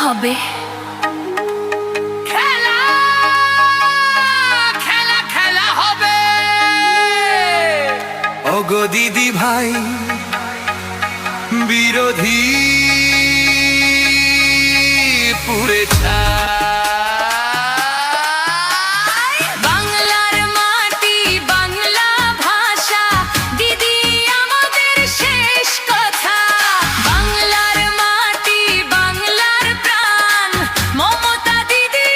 হবে। খেলা খেলা খেলা হবে। ওগো দিদি ভাই বিরোধী পুরে বাংলার মাটি বাংলা ভাষা দিদি আমাদের শেষ কথা। বাংলার মাটি বাংলার প্রাণ মমতা দিদি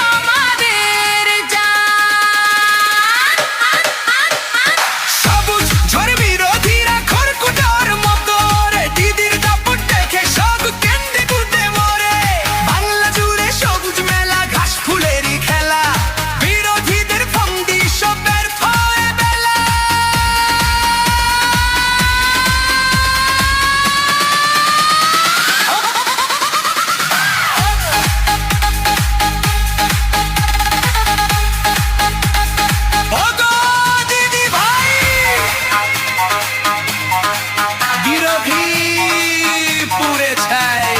আমাদের জান। সবুজ ঝড় বিরোধীরা খড়কুটার মতো রে, দিদির দাপট দেখে সব কেন্দ্রে কুটে মরে। বাংলা জুড়ে সবুজ মেলা, ঘাস ফুলেরই খেলা, বিরোধীদের ফন্দি সব ব্যর্থ হয়ে বেলা। ওগো দিদি ভাই বিরোধী পুরে ছাই।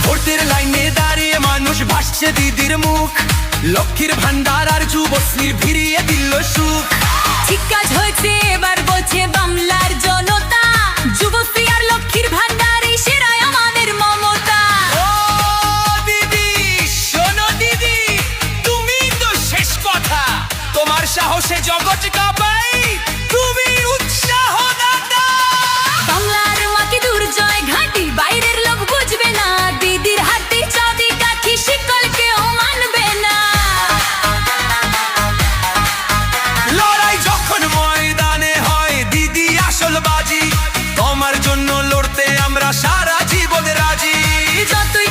ভোটের লাইনে দাঁড়িয়ে মানুষ ভাসছে দিদির মুখ, লক্ষ্মীর ভান্ডার আর যুবশ্রীর ভিড়িয়ে দিল সুখ। ঠিক কাজ হয়েছে এবার বলছে বাংলার জনতা, যুবশ্রী আর লক্ষ্মীর ভান্ডারে সেরাই আমাদের মমতা। ও দিদি শোনো দিদি, তুমি তো শেষ কথা, তোমার সাহসে জগৎ কাঁপাই, তুমি উৎসাহ দাতা। বাংলার মাকে দুর্জয় ঘাঁটি বাইরের লোক বুঝবে না, দিদির হাতে চাবি কাঠি শিকল কেউ মানবে না। লড়াই যখন ময়দানে হয় দিদি আসল বাজি, তোমার জন্য লড়তে আমরা সারা জীবন রাজি। যতই